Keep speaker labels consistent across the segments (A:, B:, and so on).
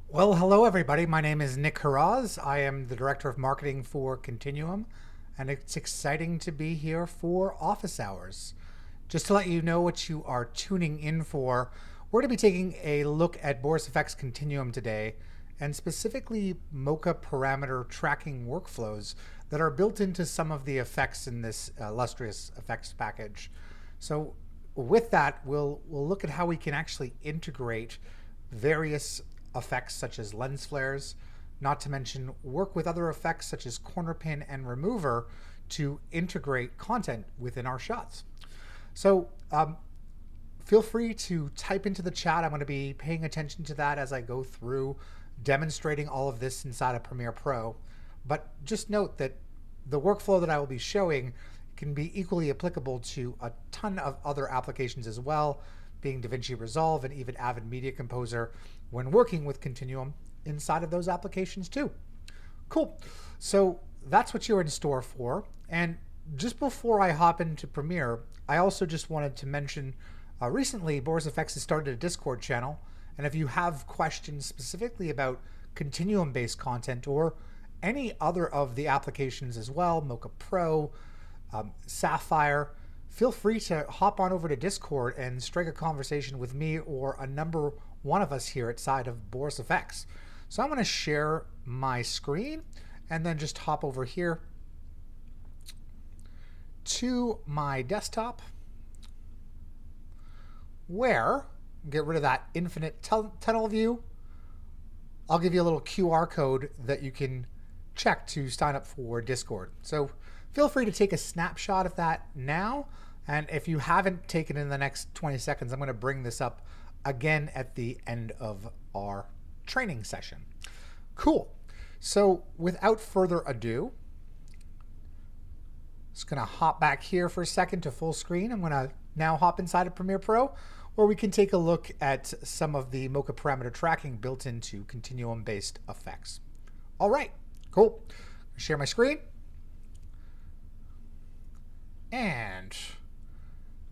A: Well, hello everybody. My name is Nick Harauz. I am the Director of Marketing for Continuum, and it's exciting to be here for office hours. Just to let you know what you are tuning in for, we're going to be taking a look at Boris FX Continuum today, and specifically Mocha Parameter tracking workflows that are built into some of the effects in this illustrious effects package. So with that, we'll look at how we can actually integrate various effects such as lens flares, not to mention work with other effects such as corner pin and remover to integrate content within our shots. So feel free to type into the chat. I'm going to be paying attention to that as I go through demonstrating all of this inside of Premiere Pro. But just note that the workflow that I will be showing can be equally applicable to a ton of other applications as well, being DaVinci Resolve and even Avid Media Composer when working with Continuum inside of those applications too. Cool. So that's what you're in store for. And just before I hop into Premiere, I also just wanted to mention recently Boris FX has started a Discord channel. And if you have questions specifically about Continuum-based content or any other of the applications as well, Mocha Pro, Sapphire, feel free to hop on over to Discord and strike a conversation with me or a number one of us here at side of Boris FX. So I'm going to share my screen and then just hop over here to my desktop where, get rid of that infinite tunnel view, I'll give you a little QR code that you can check to sign up for Discord. So feel free to take a snapshot of that now. And if you haven't taken it in the next 20 seconds, I'm going to bring this up again at the end of our training session. Cool. So without further ado, just going to hop back here for a second to full screen. I'm going to now hop inside of Premiere Pro, where we can take a look at some of the Mocha Parameter tracking built into Continuum-based effects. All right, cool. Share my screen. And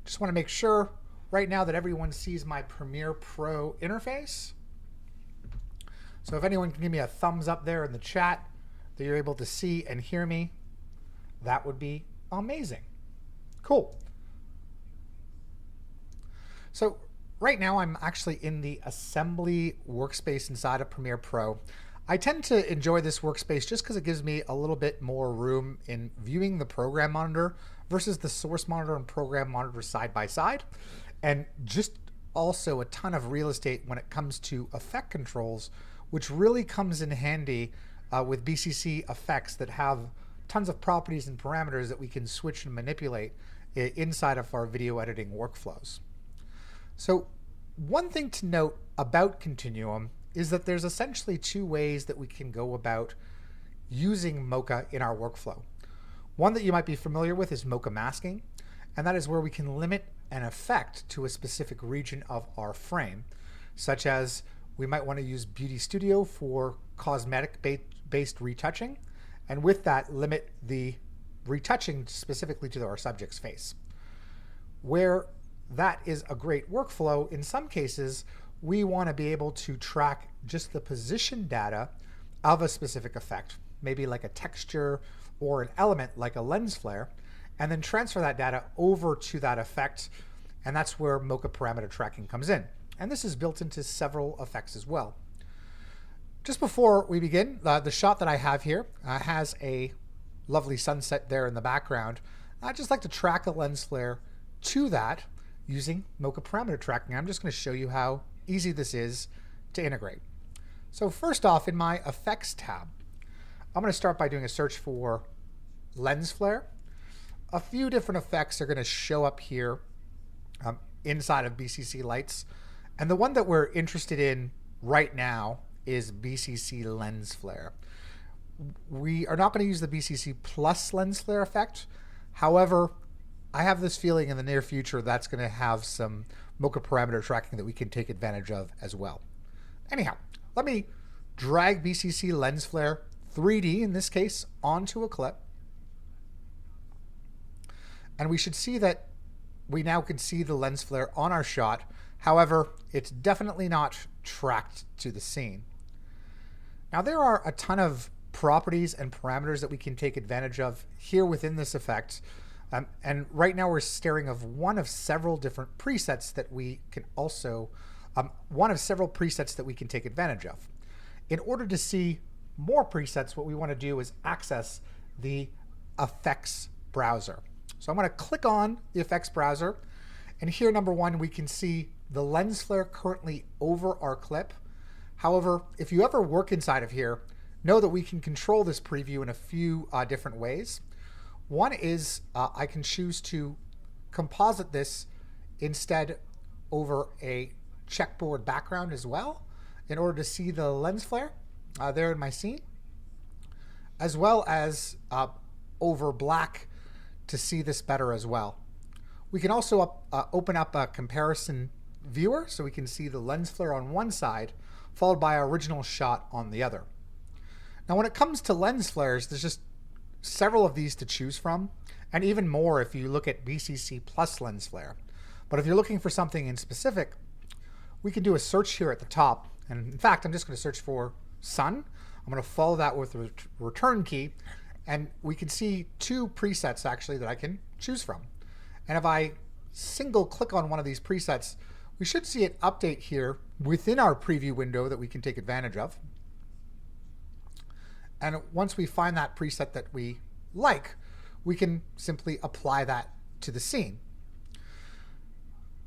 A: just want to make sure right now that everyone sees my Premiere Pro interface. So if anyone can give me a thumbs up there in the chat that you're able to see and hear me, that would be amazing. Cool. So right now I'm actually in the assembly workspace inside of Premiere Pro. I tend to enjoy this workspace just because it gives me a little bit more room in viewing the program monitor versus the source monitor and program monitor side by side. And just also a ton of real estate when it comes to effect controls, which really comes in handy with BCC effects that have tons of properties and parameters that we can switch and manipulate inside of our video editing workflows. So one thing to note about Continuum is that there's essentially two ways that we can go about using Mocha in our workflow. One that you might be familiar with is Mocha masking, and that is where we can limit an effect to a specific region of our frame, such as we might want to use Beauty Studio for cosmetic-based retouching, and with that limit the retouching specifically to our subject's face. Where that is a great workflow, in some cases, we want to be able to track just the position data of a specific effect, maybe like a texture or an element like a lens flare, and then transfer that data over to that effect. And that's where Mocha Parameter tracking comes in. And this is built into several effects as well. Just before we begin, the shot that I have here has a lovely sunset there in the background. I'd just like to track a lens flare to that using Mocha Parameter tracking. I'm just going to show you how easy this is to integrate. So first off, in my effects tab, I'm going to start by doing a search for lens flare. A few different effects are going to show up here inside of BCC lights. And the one that we're interested in right now is BCC lens flare. We are not going to use the BCC plus lens flare effect. However, I have this feeling in the near future that's going to have some Mocha Parameter tracking that we can take advantage of as well. Anyhow, let me drag BCC lens flare 3D in this case onto a clip. And we should see that we now can see the lens flare on our shot. However, it's definitely not tracked to the scene. Now there are a ton of properties and parameters that we can take advantage of here within this effect. And right now we're staring of one of several different presets that we can also, take advantage of. In order to see more presets, what we want to do is access the effects browser. So I'm going to click on the effects browser, and here, number one, we can see the lens flare currently over our clip. However, if you ever work inside of here, know that we can control this preview in a few different ways. One is I can choose to composite this instead over a checkboard background as well in order to see the lens flare there in my scene, as well as over black to see this better as well. We can also open up a comparison viewer so we can see the lens flare on one side followed by our original shot on the other. Now when it comes to lens flares, there's just several of these to choose from, and even more if you look at BCC plus lens flare. But if you're looking for something in specific, we can do a search here at the top. And in fact, I'm just going to search for sun. I'm going to follow that with the return key, and we can see two presets actually that I can choose from. And if I single click on one of these presets, we should see it update here within our preview window that we can take advantage of. And once we find that preset that we like, we can simply apply that to the scene.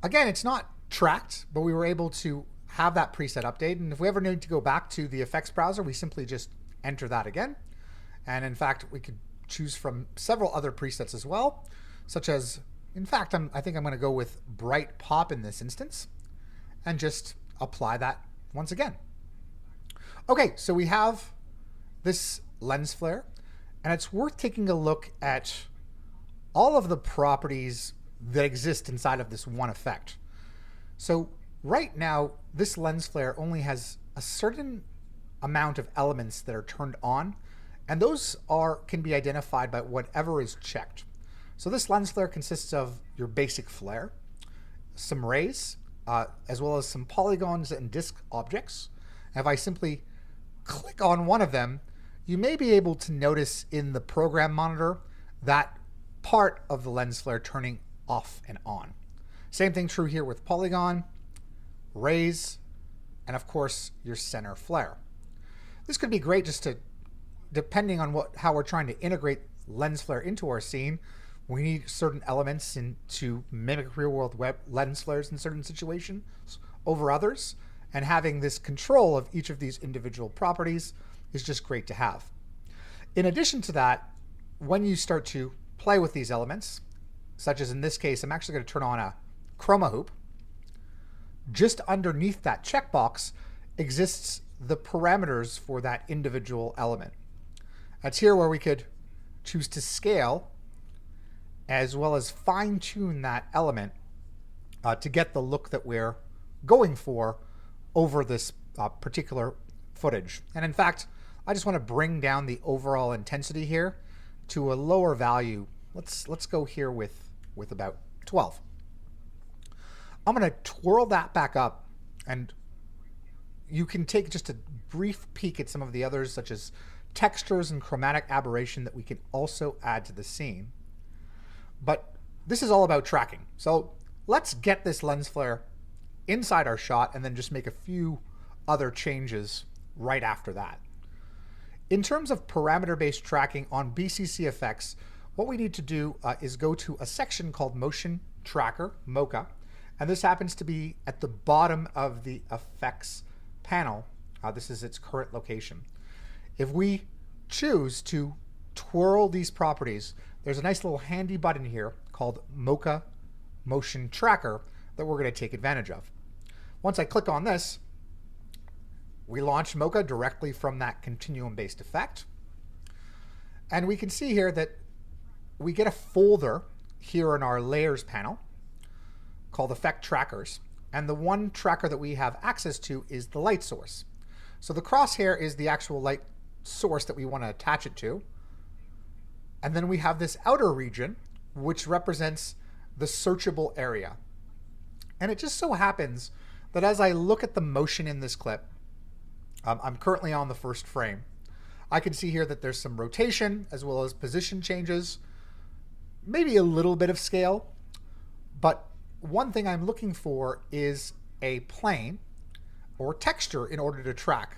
A: Again, it's not tracked, but we were able to have that preset update. And if we ever need to go back to the effects browser, we simply just enter that again. And in fact, we could choose from several other presets as well, such as, in fact, I think I'm going to go with bright pop in this instance and just apply that once again. Okay, so we have this lens flare, and it's worth taking a look at all of the properties that exist inside of this one effect. So right now, this lens flare only has a certain amount of elements that are turned on, and those can be identified by whatever is checked. So this lens flare consists of your basic flare, some rays, as well as some polygons and disk objects. And if I simply click on one of them, you may be able to notice in the program monitor that part of the lens flare turning off and on. Same thing true here with polygon, rays, and of course your center flare. This could be great just to, depending on how we're trying to integrate lens flare into our scene, we need certain elements to mimic real-world lens flares in certain situations over others, and having this control of each of these individual properties is just great to have. In addition to that, when you start to play with these elements, such as in this case, I'm actually going to turn on a chroma hoop. Just underneath that checkbox exists the parameters for that individual element. That's here where we could choose to scale as well as fine-tune that element to get the look that we're going for over this particular footage. And in fact, I just want to bring down the overall intensity here to a lower value. Let's go here with about 12. I'm going to twirl that back up, and you can take just a brief peek at some of the others, such as textures and chromatic aberration that we can also add to the scene. But this is all about tracking. So let's get this lens flare inside our shot and then just make a few other changes right after that. In terms of parameter-based tracking on BCC effects, what we need to do is go to a section called Motion Tracker, Mocha, and this happens to be at the bottom of the effects panel. This is its current location. If we choose to twirl these properties, there's a nice little handy button here called Mocha Motion Tracker that we're going to take advantage of. Once I click on this, we launch Mocha directly from that Continuum-based effect. And we can see here that we get a folder here in our Layers panel called Effect Trackers. And the one tracker that we have access to is the light source. So the crosshair is the actual light source that we want to attach it to. And then we have this outer region, which represents the searchable area. And it just so happens that as I look at the motion in this clip, I'm currently on the first frame. I can see here that there's some rotation as well as position changes, maybe a little bit of scale, but one thing I'm looking for is a plane or texture in order to track.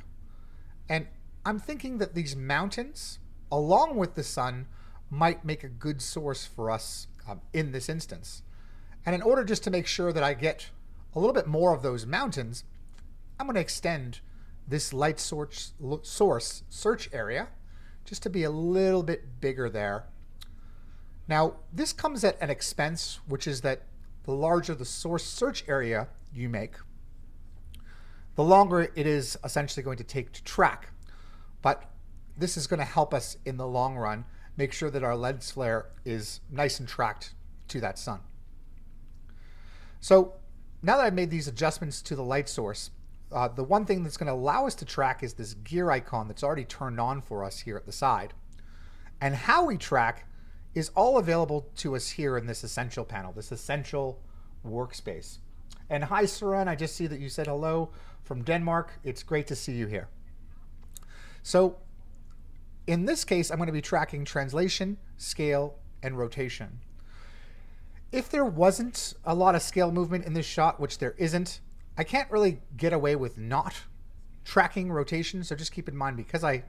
A: And I'm thinking that these mountains, along with the sun, might make a good source for us in this instance. And in order just to make sure that I get a little bit more of those mountains, I'm going to extend this light source search area just to be a little bit bigger there. Now, this comes at an expense, which is that the larger the source search area you make, the longer it is essentially going to take to track. But this is going to help us in the long run make sure that our lens flare is nice and tracked to that sun. So now that I've made these adjustments to the light source, the one thing that's going to allow us to track is this gear icon that's already turned on for us here at the side. And how we track is all available to us here in this essential panel, this essential workspace. And hi, Seren, I just see that you said hello from Denmark. It's great to see you here. So in this case, I'm going to be tracking translation, scale, and rotation. If there wasn't a lot of scale movement in this shot, which there isn't, I can't really get away with not tracking rotation. So just keep in mind, because I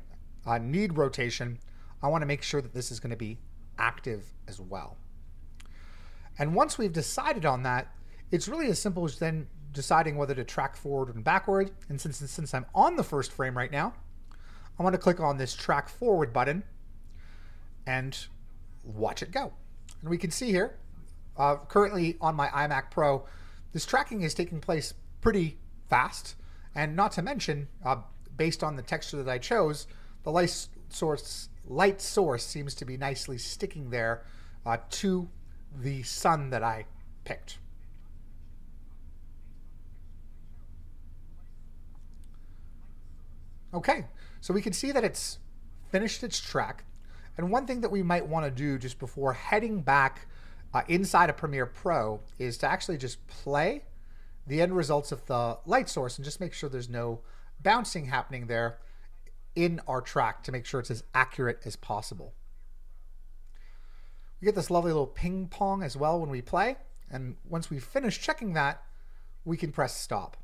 A: need rotation, I want to make sure that this is going to be active as well. And once we've decided on that, it's really as simple as then deciding whether to track forward and backward. And since I'm on the first frame right now, I want to click on this track forward button and watch it go. And we can see here, currently on my iMac Pro, this tracking is taking place pretty fast. And not to mention, based on the texture that I chose, the light source seems to be nicely sticking there to the sun that I picked. Okay, so we can see that it's finished its track. And one thing that we might want to do just before heading back inside of Premiere Pro is to actually just play the end results of the light source and just make sure there's no bouncing happening there in our track to make sure it's as accurate as possible. We get this lovely little ping pong as well when we play. And once we finish checking that, we can press stop.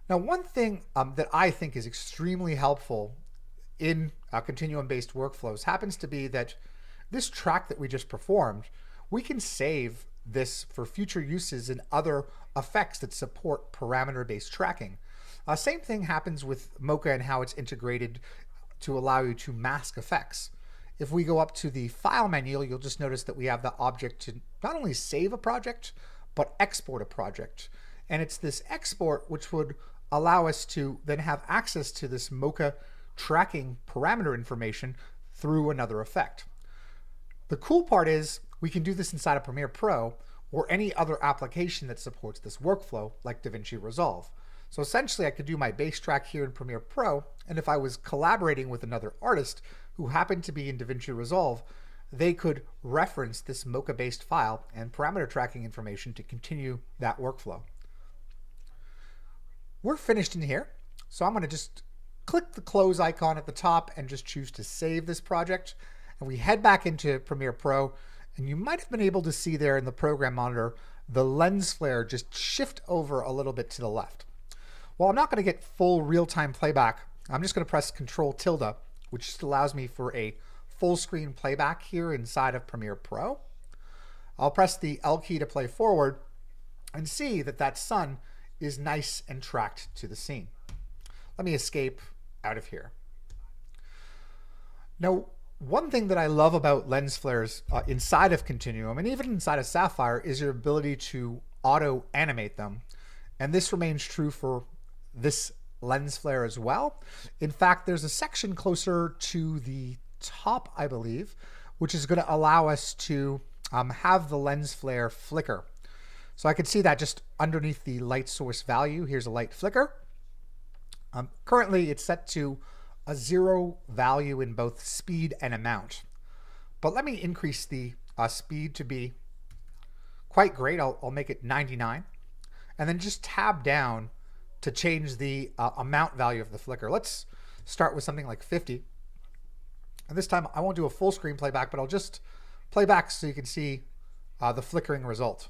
A: Now, one thing that I think is extremely helpful in continuum-based workflows happens to be that this track that we just performed, we can save this for future uses in other effects that support parameter-based tracking. Same thing happens with Mocha and how it's integrated to allow you to mask effects. If we go up to the File menu, you'll just notice that we have the object to not only save a project, but export a project. And it's this export which would allow us to then have access to this Mocha tracking parameter information through another effect. The cool part is we can do this inside of Premiere Pro or any other application that supports this workflow like DaVinci Resolve. So essentially I could do my bass track here in Premiere Pro, and if I was collaborating with another artist who happened to be in DaVinci Resolve, they could reference this Mocha-based file and parameter tracking information to continue that workflow. We're finished in here, so I'm going to just click the close icon at the top and just choose to save this project. And we head back into Premiere Pro, and you might have been able to see there in the program monitor the lens flare just shift over a little bit to the left. Well, I'm not going to get full real-time playback. I'm just going to press Control tilde, which just allows me for a full screen playback here inside of Premiere Pro. I'll press the L key to play forward and see that that sun is nice and tracked to the scene. Let me escape out of here. Now, one thing that I love about lens flares inside of Continuum and even inside of Sapphire is your ability to auto animate them. And this remains true for this lens flare as well. In fact, there's a section closer to the top, I believe, which is going to allow us to have the lens flare flicker. So I can see that just underneath the light source value. Here's a light flicker. Currently, it's set to a 0 value in both speed and amount. But let me increase the speed to be quite great. I'll make it 99. And then just tab down to change the amount value of the flicker. Let's start with something like 50. And this time I won't do a full screen playback, but I'll just play back so you can see the flickering result.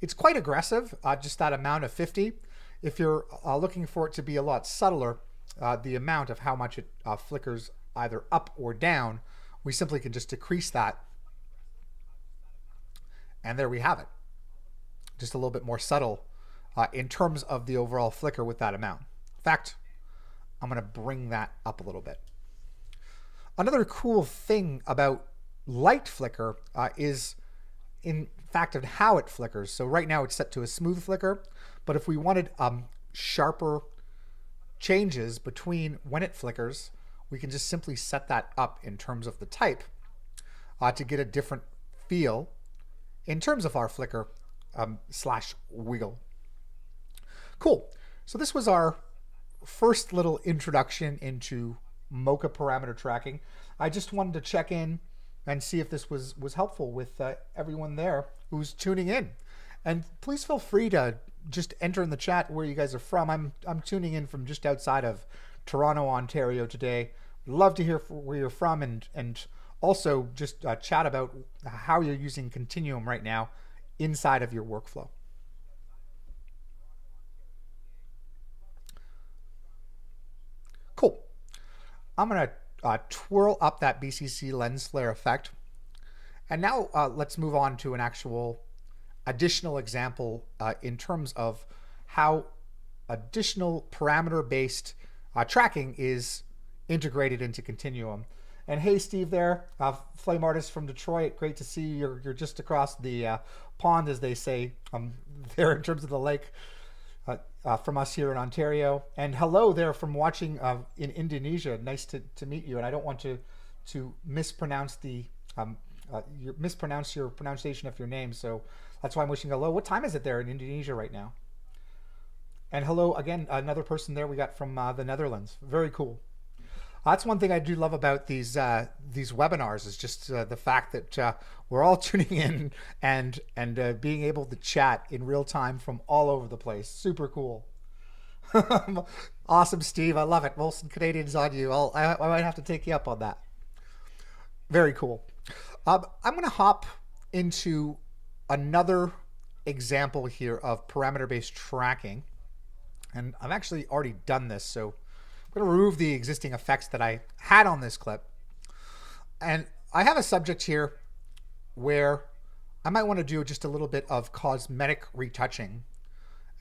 A: It's quite aggressive, just that amount of 50. If you're looking for it to be a lot subtler, the amount of how much it flickers either up or down, we simply can just decrease that. And there we have it. Just a little bit more subtle in terms of the overall flicker with that amount. In fact, I'm going to bring that up a little bit. Another cool thing about light flicker is in fact of how it flickers. So right now it's set to a smooth flicker, but if we wanted sharper changes between when it flickers, we can just simply set that up in terms of the type to get a different feel in terms of our flicker slash wiggle. Cool. So this was our first little introduction into Mocha parameter tracking. I just wanted to check in and see if this was helpful with everyone there who's tuning in. And please feel free to just enter in the chat where you guys are from. I'm tuning in from just outside of Toronto, Ontario today. Love to hear where you're from, and also just chat about how you're using Continuum right now inside of your workflow. Cool. I'm going to twirl up that BCC lens flare effect. And now let's move on to an actual additional example in terms of how additional parameter-based tracking is integrated into Continuum. And hey, Steve there, Flame Artist from Detroit. Great to see you. You're just across the pond, as they say, there in terms of the lake from us here in Ontario. And hello there from watching in Indonesia. Nice to meet you. And I don't want to mispronounce your pronunciation of your name, so that's why I'm wishing hello. What time is it there in Indonesia right now? And hello again, another person there we got from the Netherlands. Very cool. That's one thing I do love about these webinars is just the fact that we're all tuning in and being able to chat in real time from all over the place. Super cool. Awesome, Steve. I love it. Molson Canadians on you. I might have to take you up on that. Very cool. I'm going to hop into another example here of parameter-based tracking. And I've actually already done this, so I'm going to remove the existing effects that I had on this clip. And I have a subject here where I might want to do just a little bit of cosmetic retouching.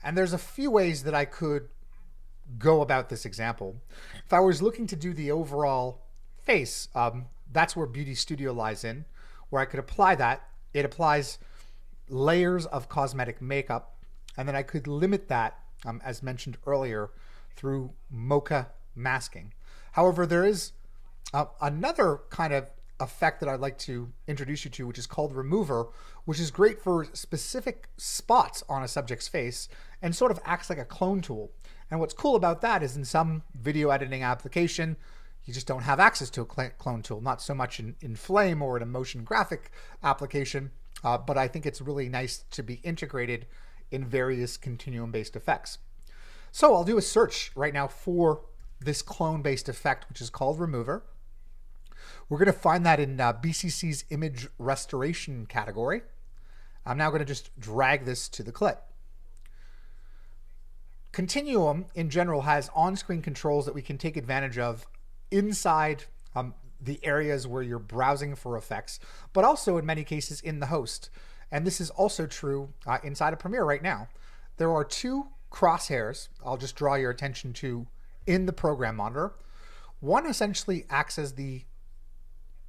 A: And there's a few ways that I could go about this example. If I was looking to do the overall face, that's where Beauty Studio lies in, where I could apply that. It applies layers of cosmetic makeup, and then I could limit that, as mentioned earlier, through Mocha masking. However, there is another kind of effect that I'd like to introduce you to, which is called Remover, which is great for specific spots on a subject's face and sort of acts like a clone tool. And what's cool about that is in some video editing application, you just don't have access to a clone tool, not so much in Flame or in a motion graphic application, but I think it's really nice to be integrated in various Continuum-based effects. So I'll do a search right now for this clone-based effect, which is called Remover. We're going to find that in BCC's image restoration category. I'm now going to just drag this to the clip. Continuum in general has on-screen controls that we can take advantage of inside the areas where you're browsing for effects, but also in many cases in the host. And this is also true inside of Premiere right now. There are two crosshairs I'll just draw your attention to in the program monitor. One essentially acts as the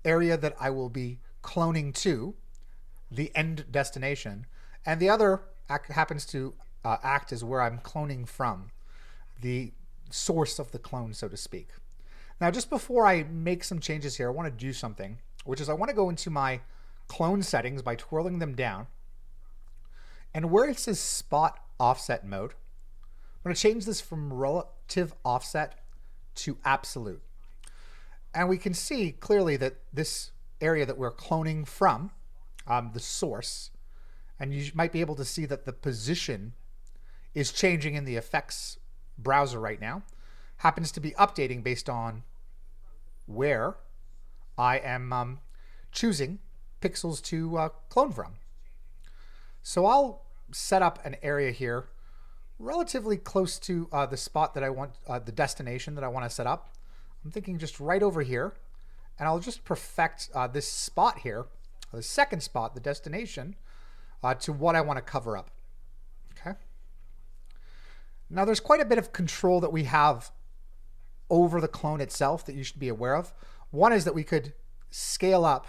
A: area that I will be cloning to, the end destination, and the other happens to act as where I'm cloning from, the source of the clone, so to speak. Now, just before I make some changes here, I want to do something, which is I want to go into my clone settings by twirling them down, and where it says spot offset mode, I'm going to change this from relative offset to absolute. And we can see clearly that this area that we're cloning from, the source, and you might be able to see that the position is changing in the effects browser right now happens to be updating based on where I am choosing pixels to clone from. So I'll set up an area here relatively close to the spot that I want, the destination that I want to set up. I'm thinking just right over here, and I'll just perfect this spot here, the second spot, the destination, to what I want to cover up. Okay. Now there's quite a bit of control that we have over the clone itself that you should be aware of. One is that we could scale up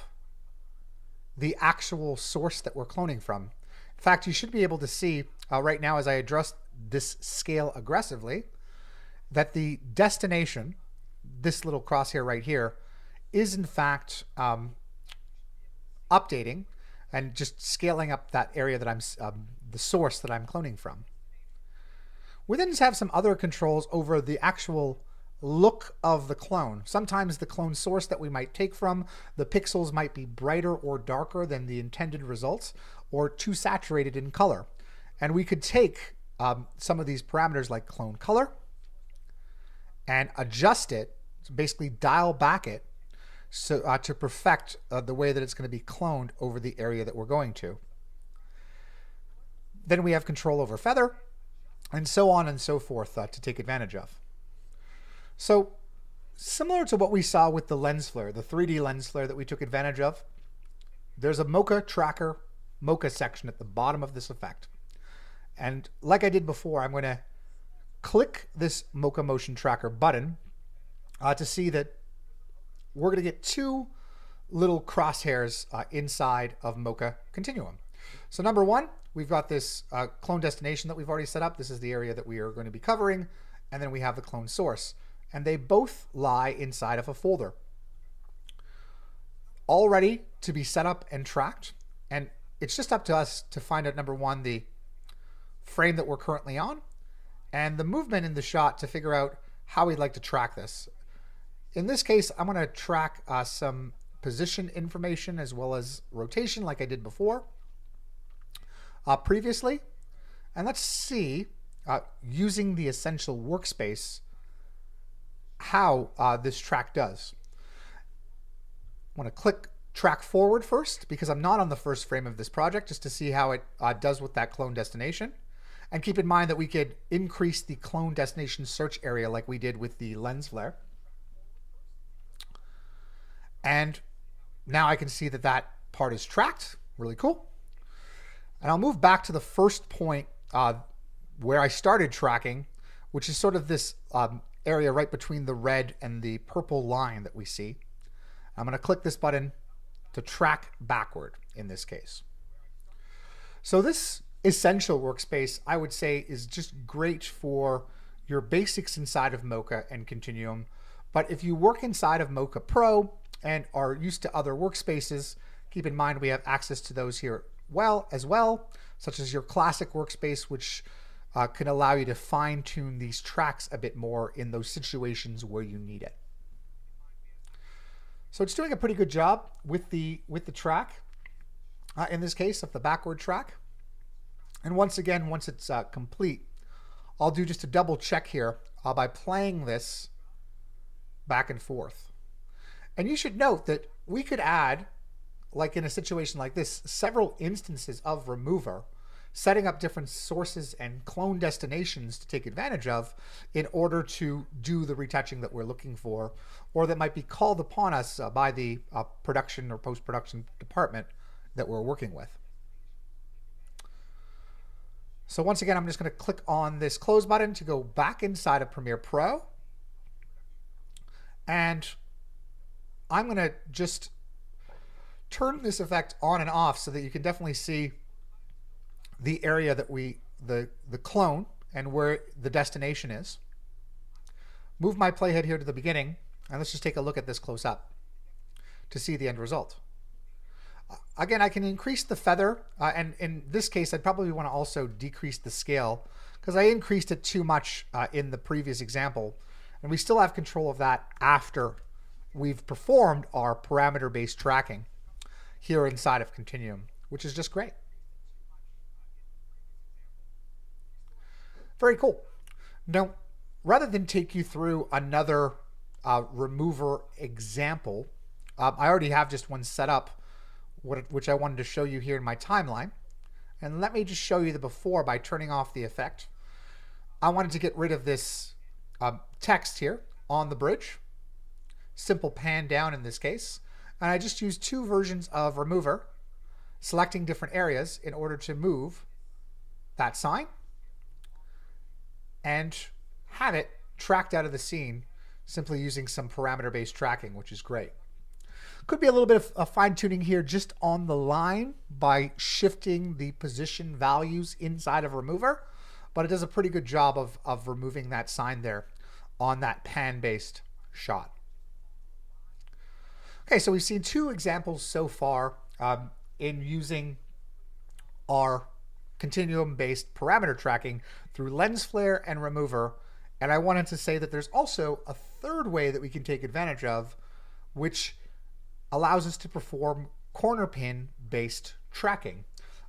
A: the actual source that we're cloning from. In fact, you should be able to see right now as I adjust this scale aggressively that the destination, this little crosshair right here, is in fact updating and just scaling up that area that I'm, the source that I'm cloning from. We then have some other controls over the actual look of the clone. Sometimes the clone source that we might take from, the pixels might be brighter or darker than the intended results, or too saturated in color. And we could take some of these parameters like clone color and adjust it, so basically dial back it, so to perfect the way that it's going to be cloned over the area that we're going to. Then we have control over feather, and so on and so forth to take advantage of. So similar to what we saw with the lens flare, the 3D lens flare that we took advantage of, there's a Mocha tracker, Mocha section at the bottom of this effect. And like I did before, I'm going to click this Mocha motion tracker button to see that we're going to get two little crosshairs inside of Mocha Continuum. So number one, we've got this clone destination that we've already set up. This is the area that we are going to be covering. And then we have the clone source. And they both lie inside of a folder, all ready to be set up and tracked. And it's just up to us to find out, number one, the frame that we're currently on and the movement in the shot to figure out how we'd like to track this. In this case, I'm going to track some position information as well as rotation like I did before previously. And let's see, using the essential workspace, how this track does. I want to click track forward first because I'm not on the first frame of this project, just to see how it does with that clone destination. And keep in mind that we could increase the clone destination search area like we did with the lens flare. And now I can see that that part is tracked. Really cool. And I'll move back to the first point where I started tracking, which is sort of this area right between the red and the purple line that we see. I'm going to click this button to track backward in this case. So this essential workspace, I would say, is just great for your basics inside of Mocha and Continuum. But if you work inside of Mocha Pro and are used to other workspaces, keep in mind we have access to those here as well, such as your classic workspace, which can allow you to fine-tune these tracks a bit more in those situations where you need it. So it's doing a pretty good job with the track, in this case of the backward track. And once again, once it's complete, I'll do just a double check here by playing this back and forth. And you should note that we could add, like in a situation like this, several instances of remover, setting up different sources and clone destinations to take advantage of in order to do the retouching that we're looking for, or that might be called upon us by the production or post-production department that we're working with. So once again, I'm just going to click on this close button to go back inside of Premiere Pro. And I'm going to just turn this effect on and off so that you can definitely see the area that the clone and where the destination is. Move my playhead here to the beginning, and let's just take a look at this close up to see the end result. Again, I can increase the feather, and in this case, I'd probably want to also decrease the scale because I increased it too much in the previous example, and we still have control of that after we've performed our parameter-based tracking here inside of Continuum, which is just great. Very cool. Now, rather than take you through another remover example, I already have just one set up, which I wanted to show you here in my timeline. And let me just show you the before by turning off the effect. I wanted to get rid of this text here on the bridge. Simple pan down in this case. And I just used two versions of remover, selecting different areas in order to move that sign and have it tracked out of the scene simply using some parameter-based tracking, which is great. Could be a little bit of fine-tuning here just on the line by shifting the position values inside of remover, but it does a pretty good job of removing that sign there on that pan-based shot. Okay, so we've seen two examples so far in using our continuum-based parameter tracking through lens flare and remover, and I wanted to say that there's also a third way that we can take advantage of, which allows us to perform corner pin based tracking.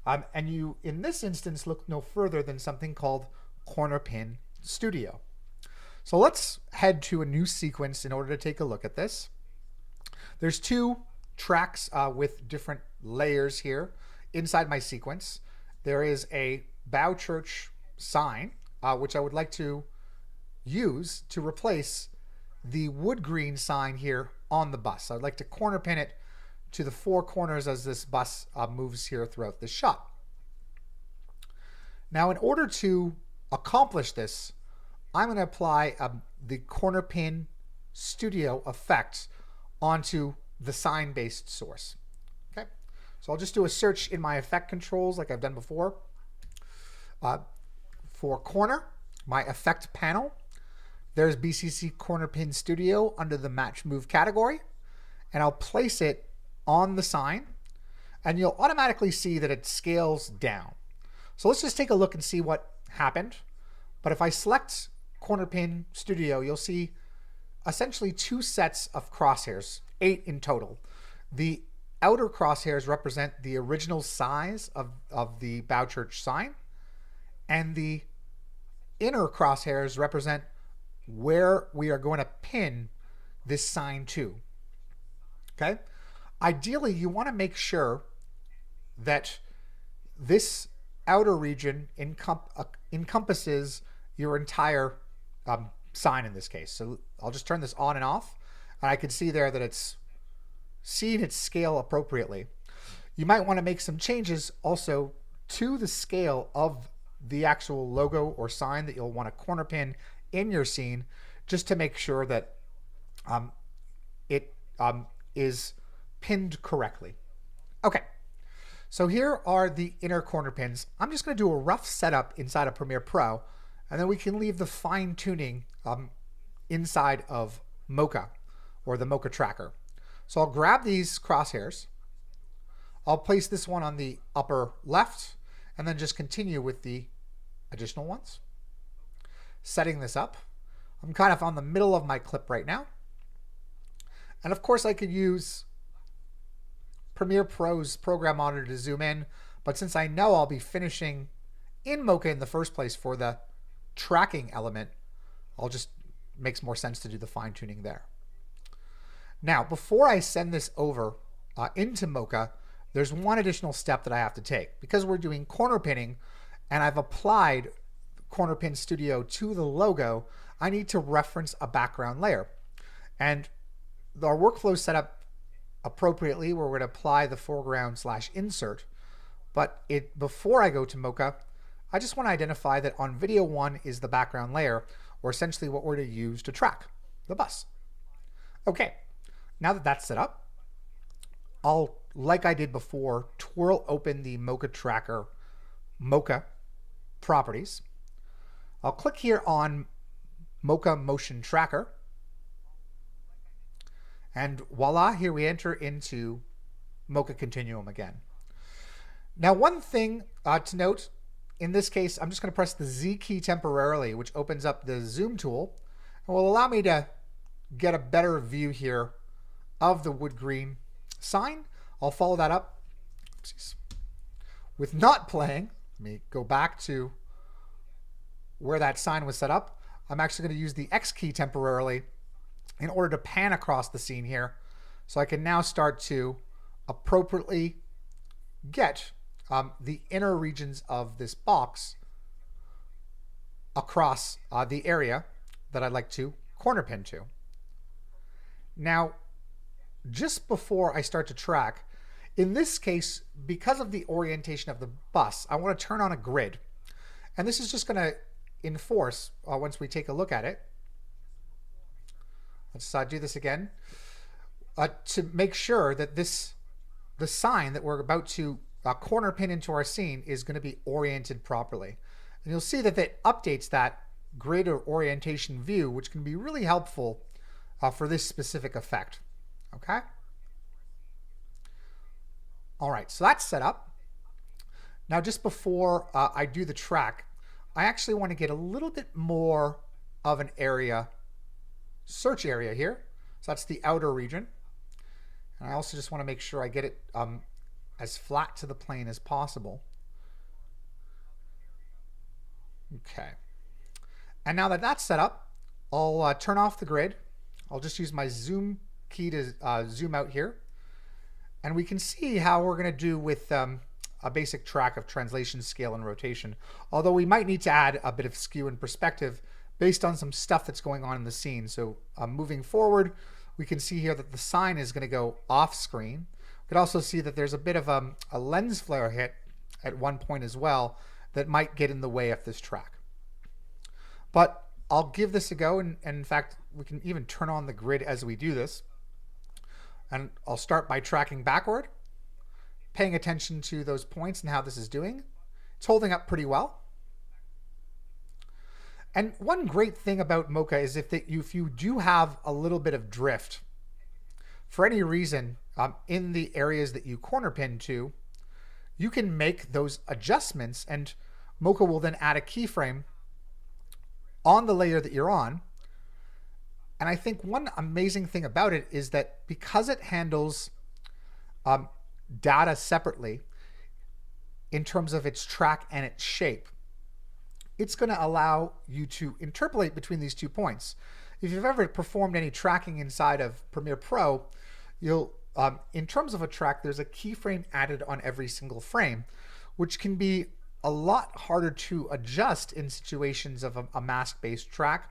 A: And you, in this instance, look no further than something called Corner Pin Studio. So let's head to a new sequence in order to take a look at this. There's two tracks with different layers here inside my sequence. There is a Bow Church sign, which I would like to use to replace the wood green sign here on the bus. I'd like to corner pin it to the four corners as this bus moves here throughout this shot. Now, in order to accomplish this, I'm going to apply the corner pin studio effect onto the sign-based source. Okay, so I'll just do a search in my effect controls like I've done before. For corner, my effect panel, there's BCC Corner Pin Studio under the Match Move category, and I'll place it on the sign, and you'll automatically see that it scales down. So let's just take a look and see what happened. But if I select Corner Pin Studio, you'll see essentially two sets of crosshairs, 8 in total. The outer crosshairs represent the original size of the Bow Church sign, and the inner crosshairs represent where we are going to pin this sign to. Okay? Ideally, you want to make sure that this outer region encompasses your entire sign in this case. So I'll just turn this on and off, and I can see there that it's seen its scale appropriately. You might want to make some changes also to the scale of the actual logo or sign that you'll want to corner pin in your scene, just to make sure that it is pinned correctly. Okay, so here are the inner corner pins. I'm just going to do a rough setup inside of Premiere Pro, and then we can leave the fine tuning inside of Mocha or the Mocha tracker. So I'll grab these crosshairs. I'll place this one on the upper left, and then just continue with the additional ones. Setting this up. I'm kind of on the middle of my clip right now. And of course I could use Premiere Pro's program monitor to zoom in, but since I know I'll be finishing in Mocha in the first place for the tracking element, makes more sense to do the fine tuning there. Now, before I send this over into Mocha, there's one additional step that I have to take. Because we're doing corner pinning and I've applied Corner Pin Studio to the logo, I need to reference a background layer. And our workflow is set up appropriately where we're going to apply the foreground/insert. But before I go to Mocha, I just want to identify that on video 1 is the background layer, or essentially what we're to use to track the bus. Okay, now that that's set up, I'll, like I did before, twirl open the Mocha tracker, Mocha properties. I'll click here on Mocha Motion Tracker, and voila, here we enter into Mocha Continuum again. Now, one thing to note, in this case, I'm just going to press the Z key temporarily, which opens up the zoom tool and will allow me to get a better view here of the wood green sign. I'll follow that up with not playing. Let me go back to where that sign was set up. I'm actually going to use the X key temporarily in order to pan across the scene here. So I can now start to appropriately get the inner regions of this box across the area that I'd like to corner pin to. Now, just before I start to track, in this case, because of the orientation of the bus, I want to turn on a grid. And this is just going to enforce, once we take a look at it, let's do this again, to make sure that the sign that we're about to corner pin into our scene is going to be oriented properly. And you'll see that it updates that grid or orientation view, which can be really helpful for this specific effect. Okay? All right, so that's set up. Now, just before I do the track, I actually want to get a little bit more of an area, search area here. So that's the outer region. And I also just want to make sure I get it as flat to the plane as possible. Okay. And now that that's set up, I'll turn off the grid. I'll just use my zoom key to zoom out here. And we can see how we're going to do with a basic track of translation, scale, and rotation. Although we might need to add a bit of skew and perspective based on some stuff that's going on in the scene. So moving forward, we can see here that the sign is going to go off screen. We can also see that there's a bit of a lens flare hit at one point as well that might get in the way of this track. But I'll give this a go, and in fact, we can even turn on the grid as we do this. And I'll start by tracking backward, paying attention to those points and how this is doing. It's holding up pretty well. And one great thing about Mocha is if you do have a little bit of drift, for any reason, in the areas that you corner pin to, you can make those adjustments, and Mocha will then add a keyframe on the layer that you're on. And I think one amazing thing about it is that because it handles data separately in terms of its track and its shape, it's going to allow you to interpolate between these 2 points. If you've ever performed any tracking inside of Premiere Pro, you'll, in terms of a track, there's a keyframe added on every single frame, which can be a lot harder to adjust in situations of a mask-based track,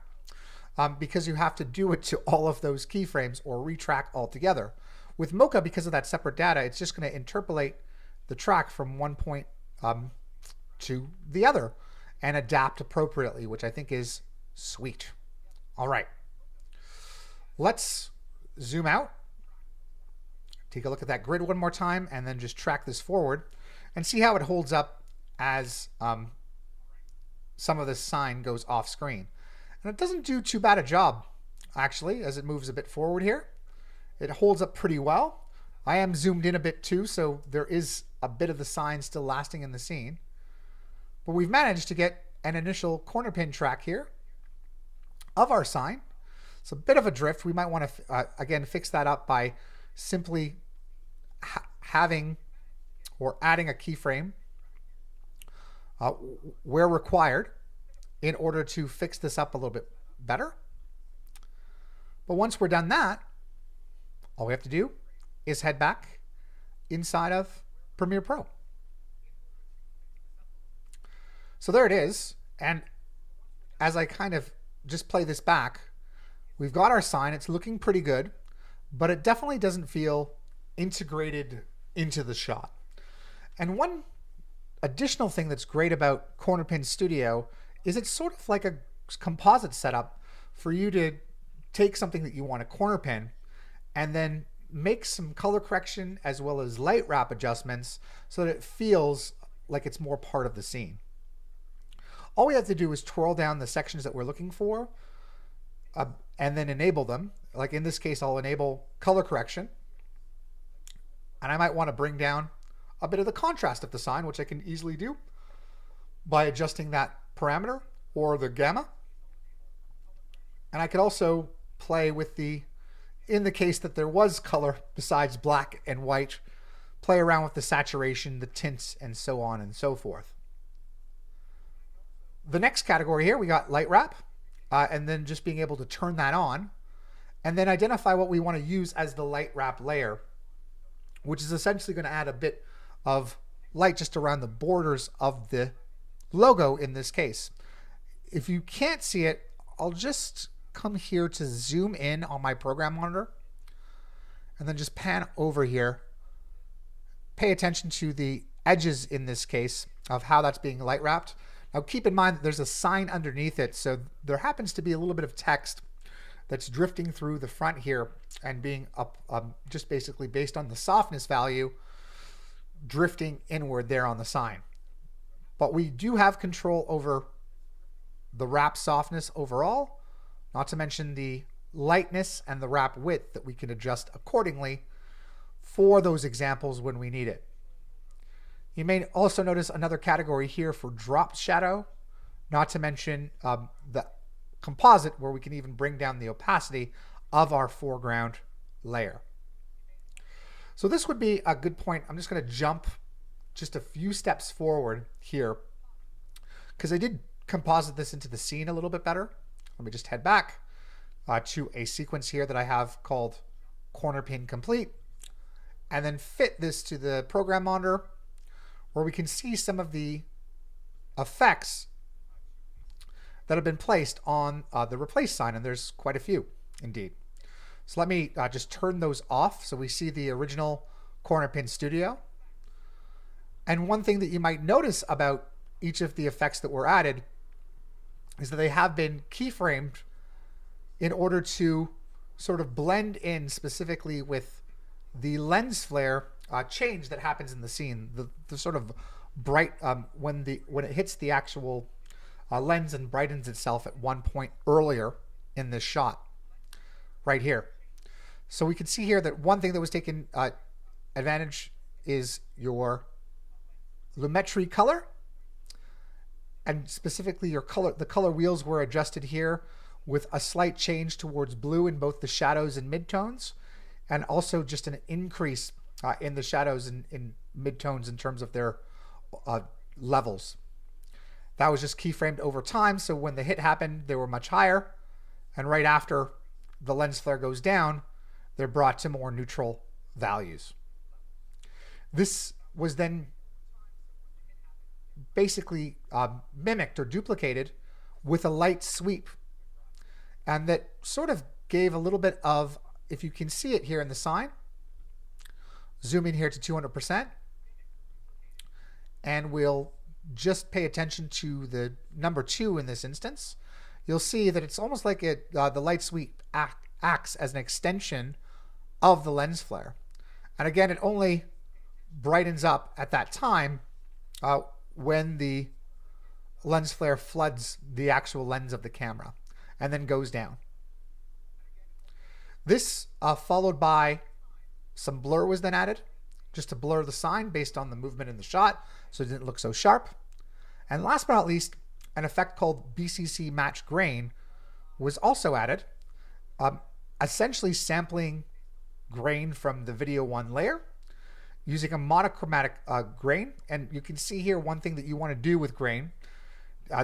A: because you have to do it to all of those keyframes or retrack altogether. With Mocha, because of that separate data, it's just going to interpolate the track from one point to the other and adapt appropriately, which I think is sweet. All right, let's zoom out, take a look at that grid one more time, and then just track this forward and see how it holds up as some of this sign goes off screen. And it doesn't do too bad a job, actually, as it moves a bit forward here. It holds up pretty well. I am zoomed in a bit too, so there is a bit of the sign still lasting in the scene. But we've managed to get an initial corner pin track here of our sign. It's a bit of a drift. We might want to, again, fix that up by simply having or adding a keyframe where required in order to fix this up a little bit better. But once we're done that, all we have to do is head back inside of Premiere Pro. So there it is. And as I kind of just play this back, we've got our sign. It's looking pretty good, but it definitely doesn't feel integrated into the shot. And one additional thing that's great about Corner Pin Studio is it's sort of like a composite setup for you to take something that you want to corner pin and then make some color correction as well as light wrap adjustments so that it feels like it's more part of the scene. All we have to do is twirl down the sections that we're looking for and then enable them. Like in this case, I'll enable color correction. And I might want to bring down a bit of the contrast of the sign, which I can easily do by adjusting that parameter or the gamma. And I could also play with the, in the case that there was color besides black and white, play around with the saturation, the tints, and so on and so forth. The next category here, we got light wrap. and then just being able to turn that on, and then identify what we want to use as the light wrap layer, which is essentially going to add a bit of light just around the borders of the logo in this case. If you can't see it, I'll just come here to zoom in on my program monitor and then just pan over here. Pay attention to the edges in this case of how that's being light wrapped. Now keep in mind that there's a sign underneath it, so there happens to be a little bit of text that's drifting through the front here and being up just basically based on the softness value drifting inward there on the sign. But we do have control over the wrap softness overall, not to mention the lightness and the wrap width that we can adjust accordingly for those examples when we need it. You may also notice another category here for drop shadow, not to mention the composite, where we can even bring down the opacity of our foreground layer. So this would be a good point. I'm just going to jump just a few steps forward here because I did composite this into the scene a little bit better. Let me just head back to a sequence here that I have called corner pin complete, and then fit this to the program monitor where we can see some of the effects that have been placed on the replace sign, and there's quite a few indeed. So let me just turn those off so we see the original corner pin studio. And one thing that you might notice about each of the effects that were added is that they have been keyframed in order to sort of blend in specifically with the lens flare change that happens in the scene. The sort of bright when it hits the actual lens and brightens itself at one point earlier in this shot right here. So we can see here that one thing that was taken advantage is your lumetri color, and specifically your color. The color wheels were adjusted here with a slight change towards blue in both the shadows and midtones, and also just an increase in the shadows and in midtones in terms of their levels. That was just keyframed over time, so when the hit happened, they were much higher, and right after the lens flare goes down, they're brought to more neutral values. This was then basically mimicked or duplicated with a light sweep, and that sort of gave a little bit of, if you can see it here in the sign, zoom in here to 200%, and we'll just pay attention to the number 2 in this instance. You'll see that it's almost like the light sweep acts as an extension of the lens flare. And again, it only brightens up at that time when the lens flare floods the actual lens of the camera and then goes down. This followed by some blur was then added just to blur the sign based on the movement in the shot so it didn't look so sharp. And last but not least, an effect called BCC match grain was also added, essentially sampling grain from the video 1 layer using a monochromatic grain. And you can see here one thing that you want to do with grain,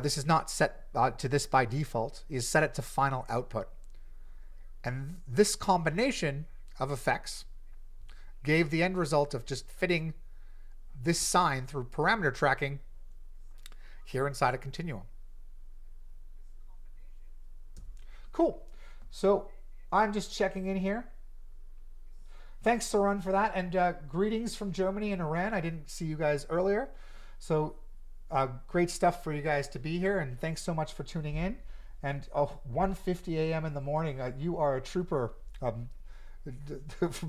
A: this is not set to this by default, is set it to final output. And this combination of effects gave the end result of just fitting this sign through parameter tracking here inside a Continuum. Cool. So I'm just checking in here. Thanks, Sarun, for that. And greetings from Germany and Iran. I didn't see you guys earlier. So great stuff for you guys to be here. And thanks so much for tuning in. And 1:50 a.m. in the morning, you are a trooper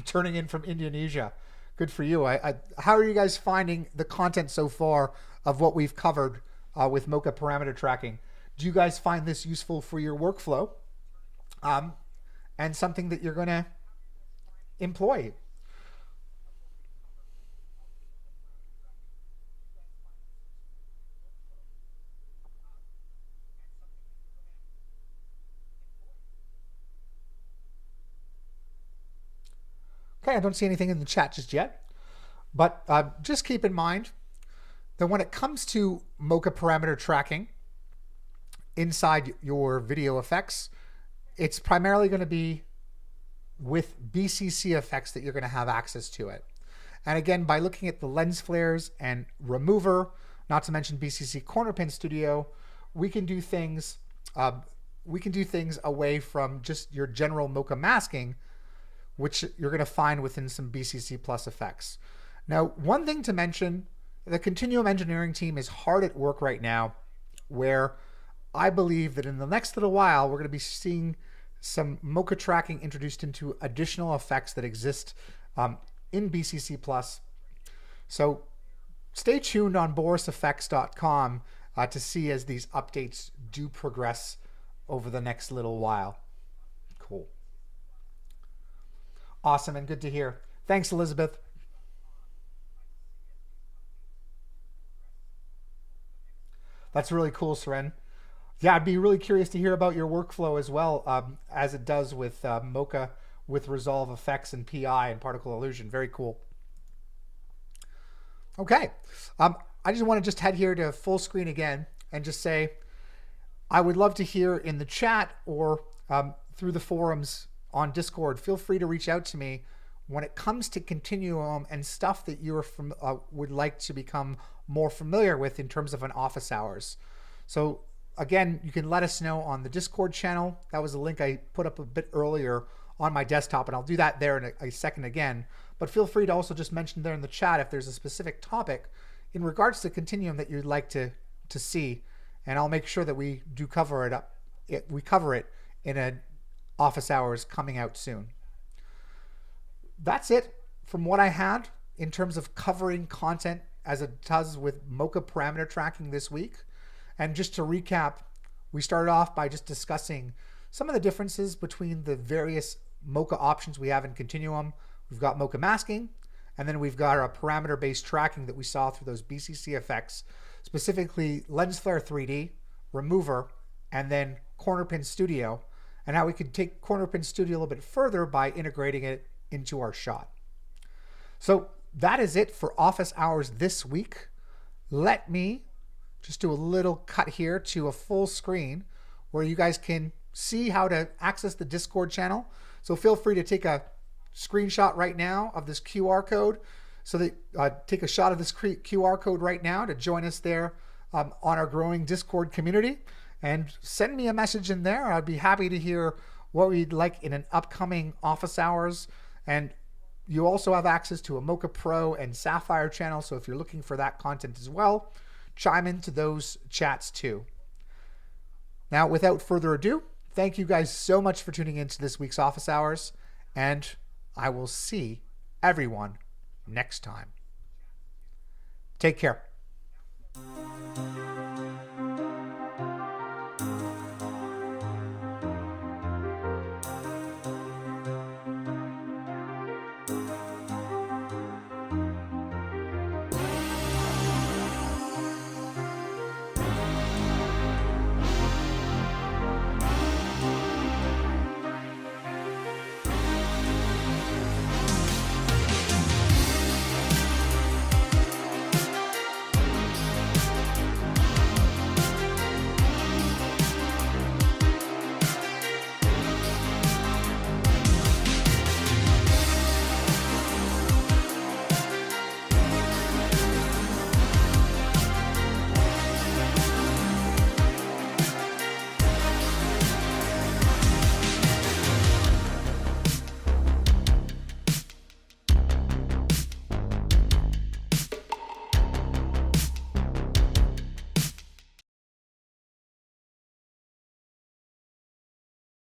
A: turning in from Indonesia. Good for you. How are you guys finding the content so far of what we've covered with Mocha Parameter tracking? Do you guys find this useful for your workflow and something that you're going to employ? Okay, I don't see anything in the chat just yet, but just keep in mind that when it comes to Mocha Parameter tracking, inside your video effects, it's primarily going to be with BCC effects that you're going to have access to it. And again, by looking at the lens flares and remover, not to mention BCC Corner Pin Studio, we can do things away from just your general Mocha masking, which you're going to find within some BCC Plus effects. Now, one thing to mention, the Continuum engineering team is hard at work right now, where I believe that in the next little while, we're going to be seeing some Mocha tracking introduced into additional effects that exist in BCC Plus. So stay tuned on borisfx.com to see as these updates do progress over the next little while. Cool. Awesome and good to hear. Thanks, Elizabeth. That's really cool, Seren. Yeah, I'd be really curious to hear about your workflow as well, as it does with Mocha, with Resolve Effects and PI and Particle Illusion. Very cool. Okay, I just want to just head here to full screen again and just say, I would love to hear in the chat or through the forums on Discord, feel free to reach out to me when it comes to Continuum and stuff that you would like to become more familiar with in terms of an office hours. So again, you can let us know on the Discord channel. That was a link I put up a bit earlier on my desktop, and I'll do that there in a second again. But feel free to also just mention there in the chat if there's a specific topic in regards to Continuum that you'd like to see, and I'll make sure that we do cover it up. We cover it in an office hours coming out soon. That's it from what I had in terms of covering content as it does with Mocha parameter tracking this week. And just to recap, we started off by just discussing some of the differences between the various Mocha options we have in Continuum. We've got Mocha masking, and then we've got our parameter-based tracking that we saw through those BCC effects, specifically Lens Flare 3D, Remover, and then Corner Pin Studio, and how we could take Corner Pin Studio a little bit further by integrating it into our shot. So that is it for office hours this week. Let me just do a little cut here to a full screen where you guys can see how to access the Discord channel. So feel free to take a screenshot right now of this QR code. So that take a shot of this QR code right now to join us there on our growing Discord community, and send me a message in there. I'd be happy to hear what we'd like in an upcoming office hours. And you also have access to a Mocha Pro and Sapphire channel. So if you're looking for that content as well, chime into those chats too. Now, without further ado, thank you guys so much for tuning into this week's office hours, and I will see everyone next time. Take care.